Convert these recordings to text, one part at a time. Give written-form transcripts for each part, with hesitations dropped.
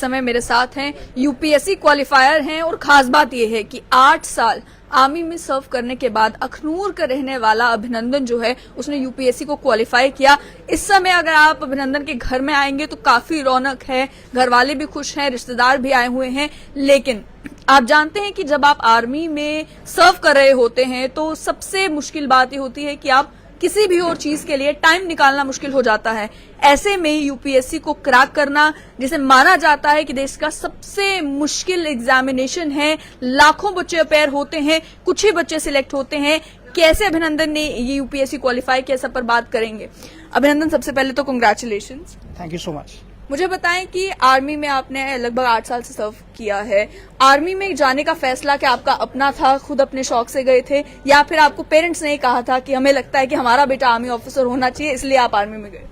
समय मेरे साथ हैं, यूपीएससी क्वालिफायर हैं और खास बात यह है कि 8 साल आर्मी में सर्व करने के बाद अखनूर का रहने वाला अभिनंदन जो है उसने यूपीएससी को क्वालिफाई किया। इस समय अगर आप अभिनंदन के घर में आएंगे तो काफी रौनक है, घर वाले भी खुश हैं, रिश्तेदार भी आए हुए हैं। लेकिन आप जानते हैं कि जब आप आर्मी में सर्व कर रहे होते हैं तो सबसे मुश्किल बात ये होती है कि आप किसी भी और चीज के लिए टाइम निकालना मुश्किल हो जाता है। ऐसे में यूपीएससी को क्रैक करना, जिसे माना जाता है कि देश का सबसे मुश्किल एग्जामिनेशन है, लाखों बच्चे अपेयर होते हैं, कुछ ही बच्चे सिलेक्ट होते हैं। कैसे अभिनंदन ने ये यूपीएससी क्वालिफाई किया, सब पर बात करेंगे। अभिनंदन, सबसे पहले तो congratulations. Thank you so much. मुझे बताएं कि आर्मी में आपने लगभग 8 साल से सर्व किया है। आर्मी में जाने का फैसला क्या आपका अपना था, खुद अपने शौक से गए थे, या फिर आपको पेरेंट्स ने कहा था कि हमें लगता है कि हमारा बेटा आर्मी ऑफिसर होना चाहिए इसलिए आप आर्मी में गए?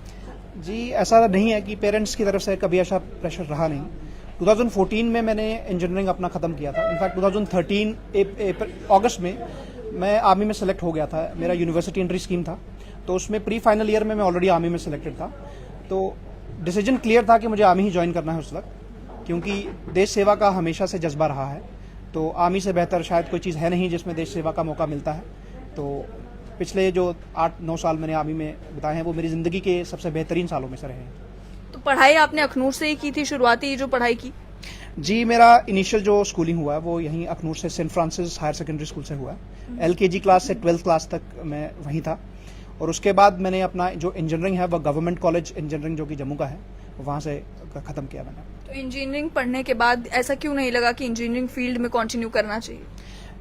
जी, ऐसा नहीं है कि पेरेंट्स की तरफ से कभी ऐसा प्रेशर रहा नहीं। 2014 में मैंने इंजीनियरिंग अपना खत्म किया था। इनफैक्ट 2013 अगस्त में मैं आर्मी में सेलेक्ट हो गया था। मेरा यूनिवर्सिटी एंट्री स्कीम था, तो उसमें प्री फाइनल ईयर में मैं ऑलरेडी आर्मी में सेलेक्टेड था। तो डिसीजन क्लियर था कि मुझे आर्मी ही ज्वाइन करना है उस वक्त, क्योंकि देश सेवा का हमेशा से जज्बा रहा है। तो आर्मी से बेहतर शायद कोई चीज़ है नहीं जिसमें देश सेवा का मौका मिलता है। तो पिछले जो 8-9 साल मैंने आर्मी में बिताए हैं वो मेरी ज़िंदगी के सबसे बेहतरीन सालों में से रहे हैं। तो पढ़ाई आपने अखनूर से ही की थी, शुरुआती जो पढ़ाई की? जी, मेरा इनिशियल जो स्कूलिंग हुआ है वो यहीं अखनूर से Saint Francis higher secondary school से हुआ है। LKG क्लास से 12th क्लास तक मैं वहीं था, और उसके बाद मैंने अपना जो इंजीनियरिंग है वह गवर्नमेंट कॉलेज इंजीनियरिंग जो कि जम्मू का है वहाँ से ख़त्म किया मैंने। तो इंजीनियरिंग पढ़ने के बाद ऐसा क्यों नहीं लगा कि इंजीनियरिंग फील्ड में कंटिन्यू करना चाहिए?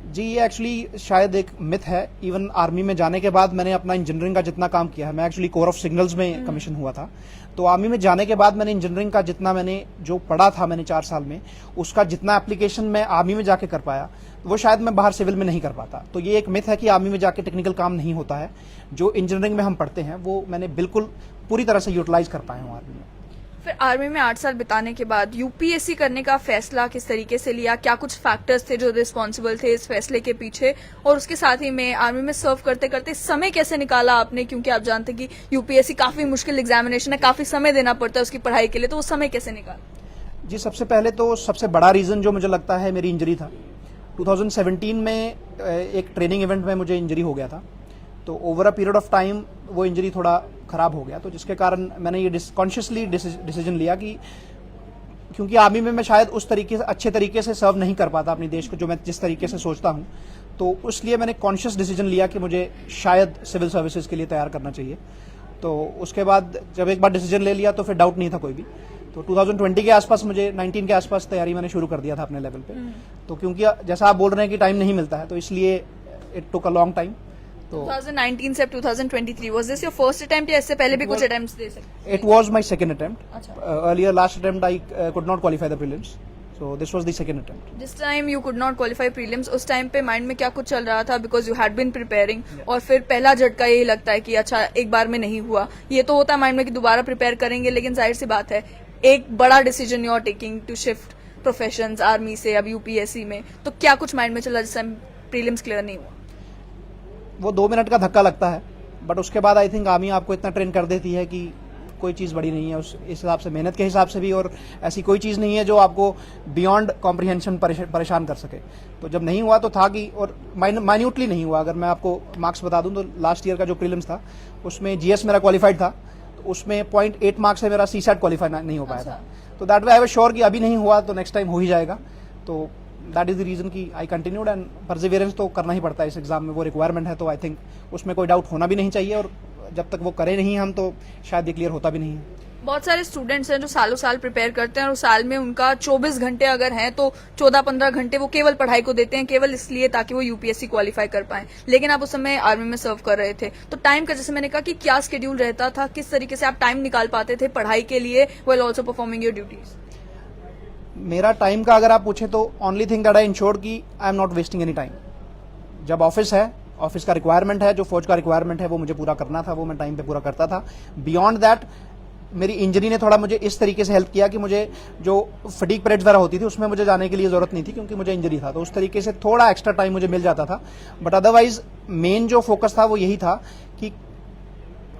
जी, ये एक्चुअली शायद एक मिथ है। इवन आर्मी में जाने के बाद मैंने अपना इंजीनियरिंग का जितना काम किया है, मैं एक्चुअली कोर ऑफ सिग्नल्स में कमीशन हुआ था। तो आर्मी में जाने के बाद मैंने इंजीनियरिंग का जितना मैंने जो पढ़ा था मैंने 4 साल में, उसका जितना एप्लीकेशन मैं आर्मी में जाके कर पाया वो शायद मैं बाहर सिविल में नहीं कर पाता। तो ये एक मिथ है कि आर्मी में जाके टेक्निकल काम नहीं होता है। जो इंजीनियरिंग में हम पढ़ते हैं वो मैंने बिल्कुल पूरी तरह से यूटिलाइज कर पाया हूँ आर्मी में। फिर आर्मी में 8 साल बिताने के बाद यूपीएससी करने का फैसला किस तरीके से लिया? क्या कुछ फैक्टर्स थे जो रिस्पॉन्सिबल थे इस फैसले के पीछे? और उसके साथ ही में आर्मी में सर्व करते करते समय कैसे निकाला आपने, क्योंकि आप जानते हैं कि यूपीएससी काफी मुश्किल एग्जामिनेशन है, काफी समय देना पड़ता है उसकी पढ़ाई के लिए, तो वो समय कैसे निकाला? जी, सबसे पहले तो सबसे बड़ा रीज़न जो मुझे लगता है मेरी इंजरी था। 2017 में एक ट्रेनिंग इवेंट में मुझे इंजरी हो गया था। तो over a period of time वो इंजरी थोड़ा ख़राब हो गया, तो जिसके कारण मैंने ये कॉन्शियसली डिसीजन लिया कि क्योंकि आर्मी में मैं शायद उस तरीके से अच्छे तरीके से सर्व नहीं कर पाता अपने देश को जो मैं जिस तरीके से सोचता हूँ, तो इसलिए मैंने कॉन्शियस डिसीजन लिया कि मुझे शायद सिविल सर्विसेज के लिए तैयार करना चाहिए। तो उसके बाद जब एक बार डिसीजन ले लिया तो फिर डाउट नहीं था कोई भी। तो 2020 के आसपास मुझे 19 के आसपास तैयारी मैंने शुरू कर दिया था अपने लेवल पे। तो क्योंकि जैसा आप बोल रहे हैं कि टाइम नहीं मिलता है, तो इसलिए it took a long time. तो 2019 से 2023 was this your first attempt या इससे पहले भी कुछ अटेम्प्ट्स दे सकते? It was my second attempt. अच्छा। Earlier last attempt I could not qualify the prelims, so this was the second attempt. जिस time you could not qualify prelims, उस टाइम पे माइंड में क्या कुछ चल रहा था? Because you had been preparing, और फिर पहला झटका यही लगता है कि अच्छा एक बार में नहीं हुआ। ये तो होता है माइंड में कि दोबारा प्रिपेयर करेंगे, लेकिन जाहिर सी बात है एक बड़ा decision you are taking to shift professions army से अब यूपीएससी में, तो क्या कुछ माइंड में चला जिस टाइम प्रीलिम्स क्लियर नहीं हुआ? वो 2 मिनट का धक्का लगता है, बट उसके बाद आई थिंक आर्मी आपको इतना ट्रेन कर देती है कि कोई चीज़ बड़ी नहीं है उस हिसाब से, मेहनत के हिसाब से भी, और ऐसी कोई चीज़ नहीं है जो आपको बियॉन्ड कॉम्प्रिहेंशन परेशान कर सके। तो जब नहीं हुआ तो था कि, और माइन्यूटली नहीं हुआ। अगर मैं आपको मार्क्स बता दूं तो लास्ट ईयर का जो प्रीलिम्स था उसमें जीएस मेरा क्वालिफाइड था, तो उसमें 0.8 मार्क्स से मेरा CSAT क्वालिफाई नहीं हो पाया था। तो that way I was sure कि अभी नहीं हुआ तो नेक्स्ट टाइम हो ही जाएगा। तो दैट इज द रीजन कि आई कंटिन्यूड, एंड परसिवियरेंस तो करना ही पड़ता है इस एग्जाम में, वो रिक्वायरमेंट है। तो आई थिंक उसमें कोई डाउट होना भी नहीं चाहिए, और जब तक वो करे नहीं हम तो शायद ये क्लियर होता भी नहीं है। बहुत सारे स्टूडेंट्स हैं जो सालों साल प्रिपेयर करते हैं और साल में उनका 24 घंटे अगर हैं तो 14-15 घंटे वो केवल पढ़ाई को देते हैं, केवल इसलिए ताकि वो यूपीएससी क्वालिफाई कर पाएं। लेकिन आप उस समय आर्मी में सर्व कर रहे थे, तो टाइम का, जैसे मैंने कहा कि क्या शेड्यूल रहता था, किस तरीके से आप टाइम निकाल पाते थे पढ़ाई के लिए while also performing your duties? मेरा टाइम का अगर आप पूछे तो only thing that I ensure कि I am not wasting any time. जब ऑफिस है, ऑफिस का रिक्वायरमेंट है, जो फौज का रिक्वायरमेंट है वो मुझे पूरा करना था, वो मैं टाइम पे पूरा करता था। बियॉन्ड दैट मेरी इंजरी ने थोड़ा मुझे इस तरीके से हेल्प किया कि मुझे जो फटीग परेड वगैरह होती थी उसमें मुझे जाने के लिए जरूरत नहीं थी, क्योंकि मुझे इंजरी था। तो उस तरीके से थोड़ा एक्स्ट्रा टाइम मुझे मिल जाता था, बट अदरवाइज मेन जो फोकस था वो यही था कि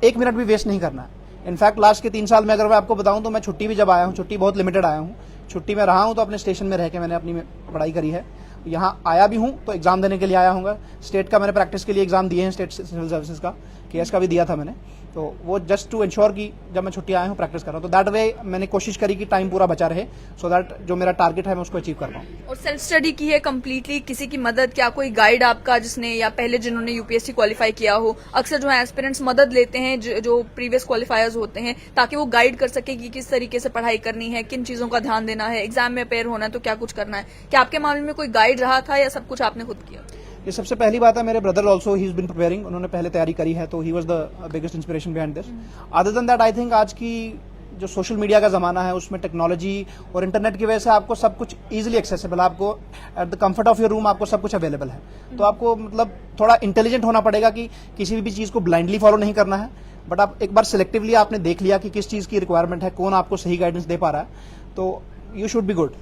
1 मिनट भी वेस्ट नहीं करना है। इनफैक्ट लास्ट के 3 साल में अगर मैं आपको बताऊं तो मैं छुट्टी भी जब आया हूं, छुट्टी बहुत लिमिटेड आया हूं, छुट्टी में रहा हूँ तो अपने स्टेशन में रह के मैंने अपनी पढ़ाई करी है। यहाँ आया भी हूँ तो एग्जाम देने के लिए आया हूँ। स्टेट का मैंने प्रैक्टिस के लिए एग्जाम दिए हैं, स्टेट सिविल सर्विसेज का, केएस का भी दिया था मैंने। तो वो जस्ट टू इंश्योर कि जब मैं छुट्टी आया हूँ प्रैक्टिस कर रहा हूँ, तो दैट वे मैंने कोशिश करी कि टाइम पूरा बचा रहे, सो दैट जो मेरा टारगेट है मैं उसको अचीव कर पाऊँ। और सेल्फ स्टडी की है कंप्लीटली, किसी की मदद, क्या कोई गाइड आपका जिसने या पहले जिन्होंने यूपीएससी क्वालिफाई किया हो? अक्सर जो है एस्पिरेंट्स मदद लेते हैं जो प्रीवियस क्वालिफायर्स होते हैं, ताकि वो गाइड कर सके कि किस तरीके से पढ़ाई करनी है, किन चीजों का ध्यान देना है, एग्जाम में अपेयर होना है तो क्या कुछ करना है। क्या आपके मामले में कोई गाइड रहा था या सब कुछ आपने खुद किया? ये सबसे पहली बात है, मेरे brother also he is been preparing, उन्होंने पहले तैयारी करी है, तो he was the biggest inspiration behind this. Other than that I think आज की जो सोशल मीडिया का जमाना है उसमें टेक्नोलॉजी और इंटरनेट की वजह से आपको सब कुछ इजीली एक्सेसिबल, आपको at the comfort of your room आपको सब कुछ अवेलेबल है। तो आपको मतलब थोड़ा इंटेलिजेंट होना पड़ेगा कि किसी भी चीज़ को ब्लाइंडली फॉलो नहीं करना है, बट आप एक बार सिलेक्टिवली आपने देख लिया कि किस चीज़ की रिक्वायरमेंट है, कौन आपको सही गाइडेंस दे पा रहा है, तो यू शुड बी गुड।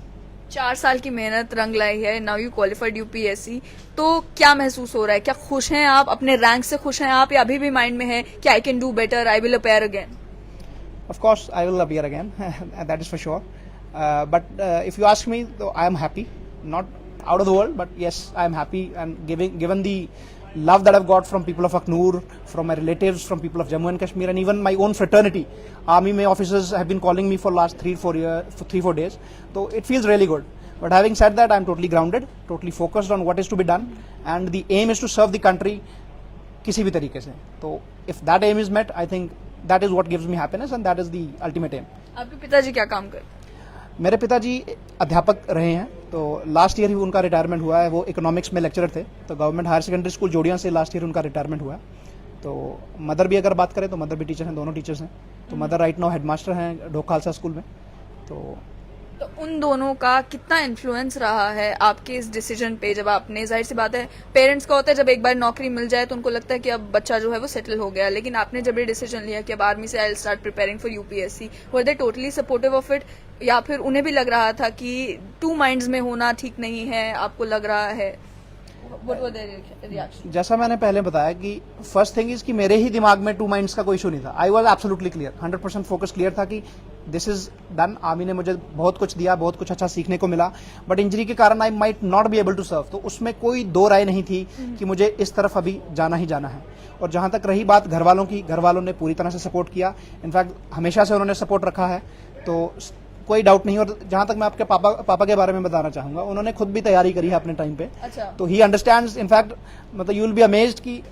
4 साल की मेहनत रंग लाई है, नाउ यू क्वालिफाइड यूपीएससी, तो क्या महसूस हो रहा है? क्या खुश हैं आप? अपने रैंक से खुश हैं आप, या अभी भी माइंड में है कि I can do better, I will appear again? Of course, I will appear again, that is for sure. But if you ask me, so I am happy. Not out of the world, but yes, I am happy. And given the love that I've got from people of Aknoor, from my relatives, from people of Jammu and Kashmir, and even my own fraternity, army mein officers have been calling me for last 3-4 days. So it feels really good. But having said that, I am totally grounded, totally focused on what is to be done, and the aim is to serve the country किसी भी तरीके से। तो if that aim is met, I think that is what gives me happiness and that is the ultimate aim. आपके पिताजी क्या काम करते हैं? मेरे पिताजी अध्यापक रहे हैं, तो लास्ट ईयर ही उनका रिटायरमेंट हुआ है। वो इकोनॉमिक्स में लेक्चरर थे, तो गवर्नमेंट हायर सेकेंडरी स्कूल जोड़िया से लास्ट ईयर उनका रिटायरमेंट हुआ है। तो मदर भी अगर बात करें तो मदर भी टीचर हैं, दोनों टीचर्स हैं। तो मदर राइट नाउ हेडमास्टर हैं ढोक खालसा स्कूल में। तो उन दोनों का कितना इन्फ्लुएंस रहा है आपके इस डिसीजन पे? जब आपने, जाहिर सी बात है पेरेंट्स का होता है जब एक बार नौकरी मिल जाए तो उनको लगता है कि अब बच्चा जो है वो सेटल हो गया, लेकिन आपने जब ये डिसीजन लिया कि अब आर्मी से I will start preparing for UPSC, were they totally supportive of it, या फिर उन्हें भी लग रहा था कि टू माइंड्स में होना ठीक नहीं है, आपको लग रहा है? What were their reaction? जैसा मैंने पहले बताया कि फर्स्ट थिंग इज कि मेरे ही दिमाग में टू माइंड्स का कोई इशू नहीं था। I was absolutely clear, 100% focus clear था कि दिस इज डन। आर्मी ने मुझे बहुत कुछ दिया, बहुत कुछ अच्छा सीखने को मिला, बट इंजरी के कारण I might not be able to serve. तो उसमें कोई दो राय नहीं थी कि मुझे इस तरफ अभी जाना ही जाना है। और जहां तक रही बात घर वालों की, घर वालों ने पूरी तरह से सपोर्ट किया, इनफैक्ट हमेशा से उन्होंने सपोर्ट रखा है, तो कोई डाउट नहीं। और जहां तक मैं आपके पापा के बारे में बताना चाहूंगा, उन्होंने खुद भी तैयारी करी है अपने टाइम पे। अच्छा। तो ही अंडरस्टैंड्स, इनफैक्ट मतलब यू विल बी अमेज्ड कि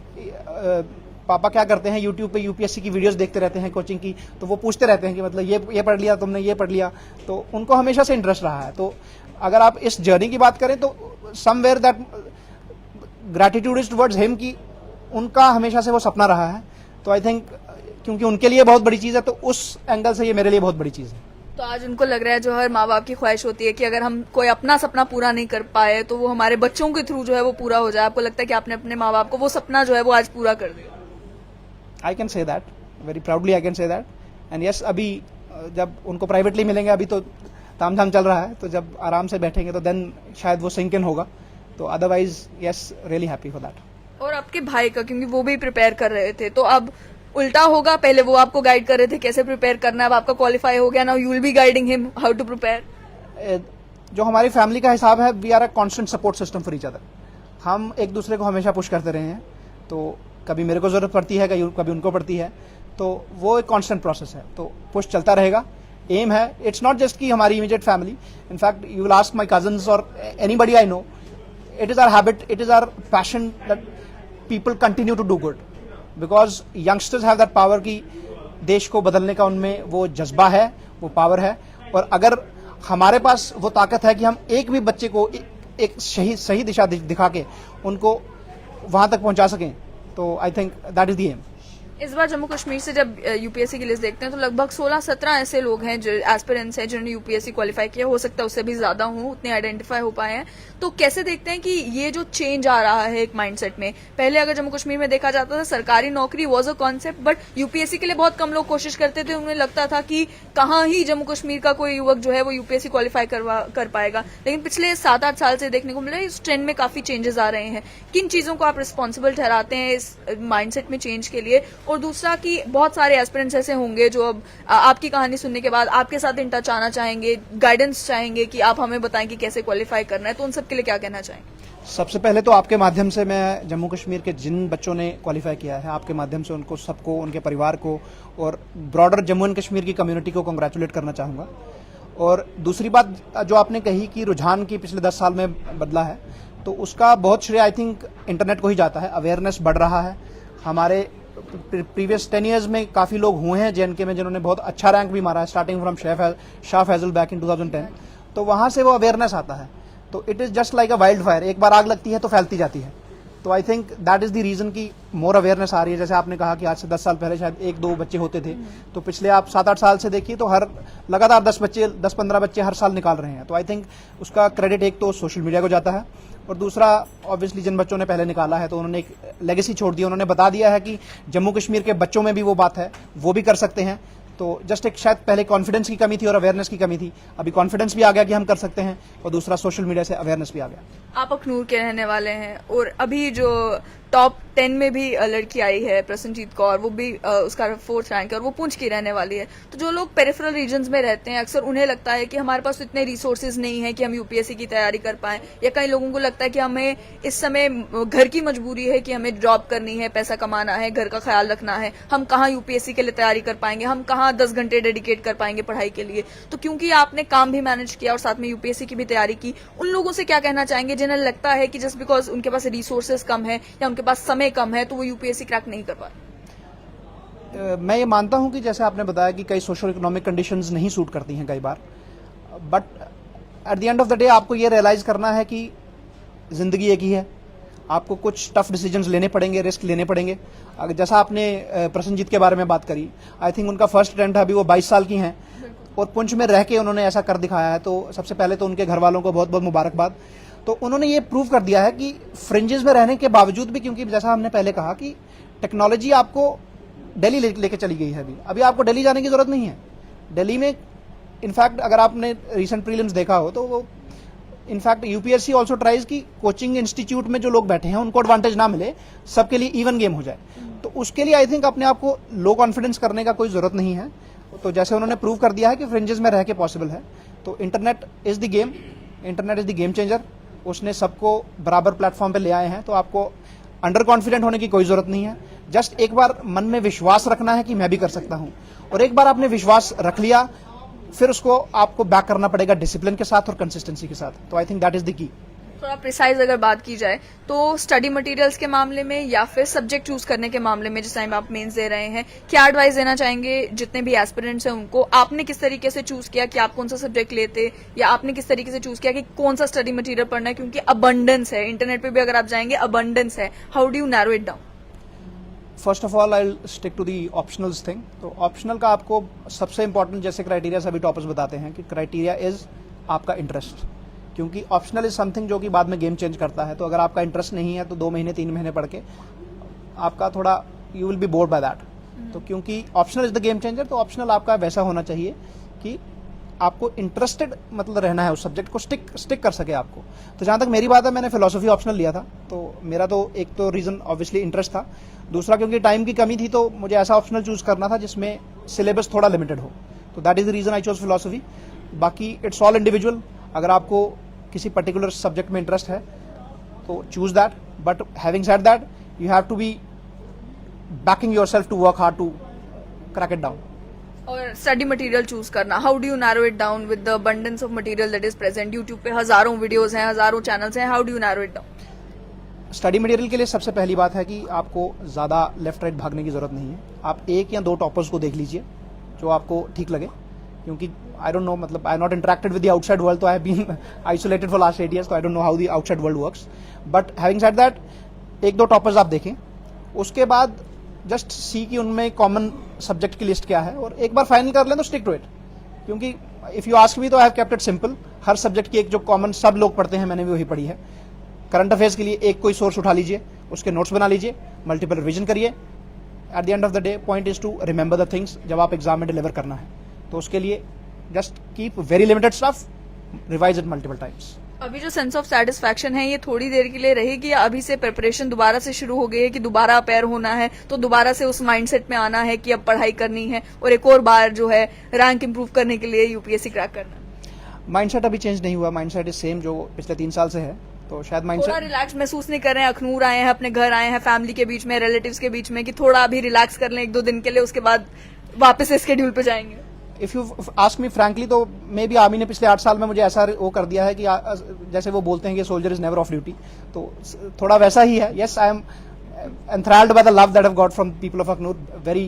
पापा क्या करते हैं, यूट्यूब पे यूपीएससी की वीडियोस देखते रहते हैं कोचिंग की, तो वो पूछते रहते हैं कि मतलब ये पढ़ लिया तुमने, ये पढ़ लिया, तो उनको हमेशा से इंटरेस्ट रहा है। तो अगर आप इस जर्नी की बात करें तो somewhere that gratitude is towards him कि उनका हमेशा से वो सपना रहा है। तो आई थिंक क्योंकि उनके लिए बहुत बड़ी चीज़ है, तो उस एंगल से ये मेरे लिए बहुत बड़ी चीज़ है। तो आज उनको लग रहा है, जो हर माँ बाप की ख्वाहिश होती है कि अगर हम कोई अपना सपना पूरा नहीं कर पाए तो वो हमारे बच्चों के थ्रू जो है वो पूरा हो जाए। आपको लगता है कि आपने अपने माँ बाप को वो सपना जो है वो आज पूरा कर दिया? I can say that very proudly, I can say that. And yes, अभी जब उनको प्राइवेटली मिलेंगे, अभी तो तामझाम चल रहा है, तो जब आराम से बैठेंगे तो देन शायद वो सिंक इन होगा। तो otherwise yes, really happy for that. और आपके भाई का, क्योंकि वो भी प्रिपेयर कर रहे थे, तो अब उल्टा होगा, पहले वो आपको गाइड कर रहे थे कैसे प्रिपेयर करना है, अब आपका क्वालिफाई हो गया, now you will be guiding him how to prepare. जो हमारी फैमिली का हिसाब है, we are a constant support system for each other. हम एक दूसरे को हमेशा पुश करते रहे हैं, तो कभी मेरे को जरूरत पड़ती है, कभी उनको पड़ती है, तो वो एक कांस्टेंट प्रोसेस है, तो पुश चलता रहेगा। एम है, इट्स नॉट जस्ट कि हमारी immediate family, in fact you will ask my cousins और anybody I know, it is our habit, it is our passion that people continue to do good, because youngsters have that power कि देश को बदलने का उनमें वो जज्बा है, वो पावर है। और अगर हमारे पास वो ताकत है कि हम एक भी बच्चे को एक सही दिशा दिखा के उनको वहां तक पहुंचा सकें, तो I think that is the aim. इस बार जम्मू कश्मीर से जब यूपीएससी की लिस्ट देखते हैं तो लगभग 16-17 ऐसे लोग हैं जो एस्पिरेंट्स हैं जिन्होंने यूपीएससी क्वालिफाई किया, हो सकता है उससे भी ज्यादा हो, उतने आइडेंटिफाई हो पाए हैं। तो कैसे देखते हैं कि ये जो चेंज आ रहा है एक माइंडसेट में? पहले अगर जम्मू कश्मीर में देखा जाता था सरकारी नौकरी was a concept, but UPSC के लिए बहुत कम लोग कोशिश करते थे, उन्हें लगता था कि कहाँ ही जम्मू कश्मीर का कोई युवक जो है वो यूपीएससी क्वालिफाई कर पाएगा। लेकिन पिछले 7-8 साल से देखने को मिला इस ट्रेंड में काफी चेंजेस आ रहे हैं। किन चीजों को आप रिस्पॉन्सिबल ठहराते हैं इस माइंडसेट में चेंज के लिए, और दूसरा कि बहुत सारे एस्पिरेंट्स ऐसे होंगे जो अब आपकी कहानी सुनने के बाद आपके साथ इन टच आना चाहेंगे, गाइडेंस चाहेंगे कि आप हमें बताएं कि कैसे क्वालिफाई करना है, तो उन सब के लिए क्या कहना चाहेंगे? सबसे पहले तो आपके माध्यम से मैं जम्मू कश्मीर के जिन बच्चों ने क्वालिफाई किया है, आपके माध्यम से उनको सबको, उनके परिवार को और ब्रॉडर जम्मू एंड कश्मीर की कम्युनिटी को कॉन्ग्रेचुलेट करना चाहूँगा। और दूसरी बात जो आपने कही कि रुझान की पिछले 10 साल में बदला है, तो उसका बहुत श्रेय आई थिंक इंटरनेट को ही जाता है। अवेयरनेस बढ़ रहा है। हमारे प्रीवियस 10 ईयर्स में काफ़ी लोग हुए हैं JNK में जिन्होंने बहुत अच्छा रैंक भी मारा है, starting from Shah Faesal back in 2010। तो वहाँ से वो अवेयरनेस आता है। तो it is just like a wild fire, एक बार आग लगती है तो फैलती जाती है। तो I think that is the reason कि मोर अवेयरनेस आ रही है। जैसे आपने कहा कि आज से 10 साल पहले शायद 1-2 बच्चे होते थे, तो पिछले आप 7-8 साल से देखिए तो हर लगातार 10-15 बच्चे हर साल निकाल रहे हैं। तो आई थिंक उसका क्रेडिट एक तो सोशल मीडिया को जाता है, और दूसरा ऑब्वियसली जिन बच्चों ने पहले निकाला है तो उन्होंने एक लेगेसी छोड़ दी। उन्होंने बता दिया है कि जम्मू कश्मीर के बच्चों में भी वो बात है, वो भी कर सकते हैं। तो जस्ट एक शायद पहले कॉन्फिडेंस की कमी थी और अवेयरनेस की कमी थी, अभी कॉन्फिडेंस भी आ गया कि हम कर सकते हैं, और दूसरा सोशल मीडिया से अवेयरनेस भी आ गया। आप अखनूर के रहने वाले हैं और अभी जो टॉप 10 में भी लड़की आई है प्रसन्नजीत कौर, वो भी उसका 4th रैंक है और वो पुंछ की रहने वाली है। तो जो लोग पेरिफेरल रीजन्स में रहते हैं, अक्सर उन्हें लगता है कि हमारे पास तो इतने रिसोर्सेज नहीं है कि हम यूपीएससी की तैयारी कर पाएं, या कई लोगों को लगता है कि हमें इस समय घर की मजबूरी है कि हमें जॉब करनी है, पैसा कमाना है, घर का ख्याल रखना है, हम कहाँ यूपीएससी के लिए तैयारी कर पाएंगे, हम कहाँ 10 घंटे डेडिकेट कर पाएंगे पढ़ाई के लिए। तो क्योंकि आपने काम भी मैनेज किया और साथ में यूपीएससी की भी तैयारी की, उन लोगों से क्या कहना चाहेंगे जिन्हें लगता है कि जस्ट बिकॉज उनके पास रिसोर्सेज कम है या उनके पास समय कम है तो वो यूपीएससी क्रैक नहीं कर पा रहे? मैं ये मानता हूं कि जैसे आपने बताया कि कई सोशल इकोनॉमिक कंडीशंस नहीं सूट करती हैं कई बार, but at the end of the day आपको ये रियलाइज करना है कि ज़िंदगी एक ही है। आपको कुछ टफ डिसीजंस लेने पड़ेंगे, रिस्क लेने पड़ेंगे। जैसा आपने प्रसन्नजीत के बारे में बात करी, आई थिंक उनका फर्स्ट अटेम्प्ट है, अभी वो 22 साल की हैं और पुंछ में रह के उन्होंने ऐसा कर दिखाया है। तो सबसे पहले तो उनके घर वालों को बहुत बहुत मुबारकबाद। तो उन्होंने ये प्रूव कर दिया है कि फ्रिंजेस में रहने के बावजूद भी, क्योंकि जैसा हमने पहले कहा कि टेक्नोलॉजी आपको दिल्ली लेके चली गई है, अभी आपको दिल्ली जाने की जरूरत नहीं है। दिल्ली में इनफैक्ट अगर आपने रिसेंट प्रीलिम्स देखा हो तो वो इनफैक्ट यूपीएससी ऑल्सो ट्राइज कि कोचिंग इंस्टीट्यूट में जो लोग बैठे हैं उनको एडवांटेज ना मिले, सबके लिए इवन गेम हो जाए। तो उसके लिए आई थिंक अपने आप को लो कॉन्फिडेंस करने का कोई जरूरत नहीं है। तो जैसे उन्होंने प्रूव कर दिया है कि फ्रिंजेस में रह के पॉसिबल है। तो internet is the game, internet is the game changer. उसने सबको बराबर प्लेटफॉर्म पे ले आए हैं। तो आपको अंडर कॉन्फिडेंट होने की कोई जरूरत नहीं है। जस्ट एक बार मन में विश्वास रखना है कि मैं भी कर सकता हूं, और एक बार आपने विश्वास रख लिया फिर उसको आपको बैक करना पड़ेगा डिसिप्लिन के साथ और कंसिस्टेंसी के साथ। तो I think that is the key. थोड़ा प्रिसाइज अगर बात की जाए तो स्टडी मटेरियल्स के मामले में या फिर सब्जेक्ट चूज करने के मामले में, जिस टाइम आप मेंस दे रहे हैं, क्या एडवाइस देना चाहेंगे जितने भी एस्पिरेंट्स हैं उनको? आपने किस तरीके से चूज किया कि आप कौन सा सब्जेक्ट लेते, या आपने किस तरीके से चूज किया कि कौन सा स्टडी मटेरियल पढ़ना है? क्योंकि अबंडेंस है, इंटरनेट पे भी अगर आप जाएंगे अबंडेंस है। How do you narrow it down? First of all I stick to the optionals thing. तो ऑप्शनल का आपको सबसे इंपॉर्टेंट जैसे क्राइटेरिया सभी टॉपर्स बताते हैं कि क्राइटेरिया इज आपका इंटरेस्ट, क्योंकि ऑप्शनल इज समथिंग जो कि बाद में गेम चेंज करता है। तो अगर आपका इंटरेस्ट नहीं है तो 2 महीने 3 महीने पढ़ के आपका थोड़ा you will B board by that. तो क्योंकि optional is the game changer, तो ऑप्शनल आपका वैसा होना चाहिए कि आपको इंटरेस्टेड मतलब रहना है उस सब्जेक्ट को, स्टिक कर सके आपको। तो जहाँ तक मेरी बात है, मैंने फिलोसफी ऑप्शनल लिया था। तो मेरा तो एक तो रीज़न ऑब्वियसली इंटरेस्ट था, दूसरा क्योंकि टाइम की कमी थी तो मुझे ऐसा ऑप्शनल चूज करना था जिसमें सिलेबस थोड़ा लिमिटेड हो। तो that is the reason I chose philosophy. बाकी इट्स ऑल इंडिविजुअल। अगर आपको किसी पर्टिकुलर सब्जेक्ट में इंटरेस्ट है तो choose that, but having said that you have to be backing yourself to work hard to crack it down. और study material choose करना, how do you narrow it down with the abundance of material that is present? YouTube पे हजारों videos हैं, हजारों channels हैं, how do you narrow it down? Study material के लिए सबसे पहली बात है कि आपको ज़्यादा लेफ्ट राइट भागने की ज़रूरत नहीं है। आप 1 या 2 टॉपर्स को देख लीजिए जो आपको ठीक लगे, क्योंकि आई डोंट नो, मतलब I not interacted with the outside world, तो I have been isolated for last 8 years, तो I don't know how the outside world works. But having said that 1-2 toppers आप देखें, उसके बाद जस्ट सी कि उनमें common subject की list क्या है, और एक बार फाइनल कर लें तो स्टिक टू इट। क्योंकि इफ़ यू आस्क मी तो I have kept it simple. Her subject की एक जो कॉमन सब लोग पढ़ते हैं मैंने भी वही पढ़ी है। करंट अफेयर्स के लिए एक कोई सोर्स उठा लीजिए, उसके नोट्स बना लीजिए, मल्टीपल रिवीजन करिए। At the end of the day point is to remember the things जब आप एग्जाम में डिलीवर करना है। तो उसके लिए just keep very limited stuff, revise it multiple times. अभी जो सेंस ऑफ सेटिस्फैक्शन है ये थोड़ी देर के लिए रहेगी या अभी से प्रिपरेशन दोबारा से शुरू हो गई है कि दोबारा अपेयर होना है तो दोबारा से उस माइंडसेट में आना है कि अब पढ़ाई करनी है और एक और बार जो है रैंक इंप्रूव करने के लिए यूपीएससी क्रैक करना? माइंडसेट अभी चेंज नहीं हुआ, माइंडसेट इज सेम जो पिछले 3 साल से है, तो शायद थोड़ा माइंडसेट रिलैक्स महसूस नहीं कर रहे हैं? अखनूर आए हैं, अपने घर आए हैं, फैमिली के बीच में, रिलेटिव्स के बीच में, कि थोड़ा अभी रिलैक्स कर लें 1-2 दिन के लिए, उसके बाद वापस स्केड्यूल पे जाएंगे? If you ask me frankly तो मे बी आर्मी ने पिछले 8 साल में मुझे ऐसा वो कर दिया है कि जैसे वो बोलते हैं कि soldier is never of duty, तो थोड़ा वैसा ही है. Yes, I am enthralled by the love that I've got from people of Aknoor, very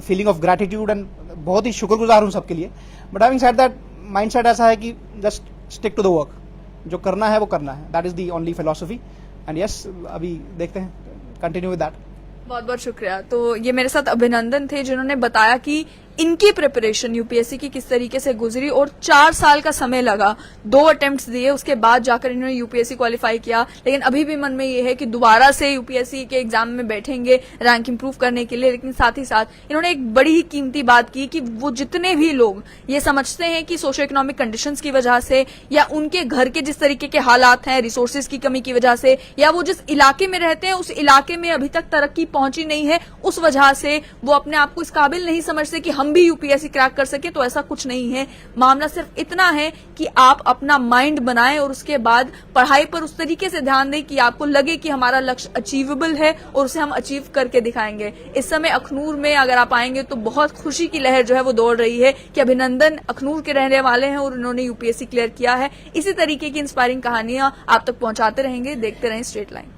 feeling of gratitude and बहुत ही शुक्रगुजार हूँ सबके लिए. But having said that, mindset ऐसा है कि just stick to the work, जो करना है वो करना है, that is the only philosophy. And yes, अभी देखते हैं, कंटिन्यू विद दैट. बहुत बहुत शुक्रिया. तो ये मेरे साथ अभिनंदन थे जिन्होंने बताया कि इनकी प्रिपरेशन यूपीएससी की किस तरीके से गुजरी और 4 साल का समय लगा, 2 अटेम्प्ट्स दिए, उसके बाद जाकर इन्होंने यूपीएससी क्वालिफाई किया. लेकिन अभी भी मन में ये है कि दोबारा से यूपीएससी के एग्जाम में बैठेंगे रैंक इंप्रूव करने के लिए. लेकिन साथ ही साथ इन्होंने एक बड़ी ही कीमती बात की कि वो जितने भी लोग ये समझते हैं कि सोशो इकोनॉमिक कंडीशंस की वजह से या उनके घर के जिस तरीके के हालात हैं, रिसोर्सेज की कमी की वजह से, या वो जिस इलाके में रहते हैं उस इलाके में अभी तक तरक्की पहुंची नहीं है, उस वजह से वो अपने आप को इस काबिल नहीं समझते कि हम भी यूपीएससी क्रैक कर सके, तो ऐसा कुछ नहीं है. मामला सिर्फ इतना है कि आप अपना माइंड बनाएं और उसके बाद पढ़ाई पर उस तरीके से ध्यान दें कि आपको लगे कि हमारा लक्ष्य अचीवेबल है और उसे हम अचीव करके दिखाएंगे. इस समय अखनूर में अगर आप आएंगे तो बहुत खुशी की लहर जो है वो दौड़ रही है कि अभिनंदन अखनूर के रहने वाले हैं और उन्होंने यूपीएससी क्लियर किया है. इसी तरीके की इंस्पायरिंग कहानियां आप तक पहुंचाते रहेंगे. देखते रहें स्ट्रेट लाइन.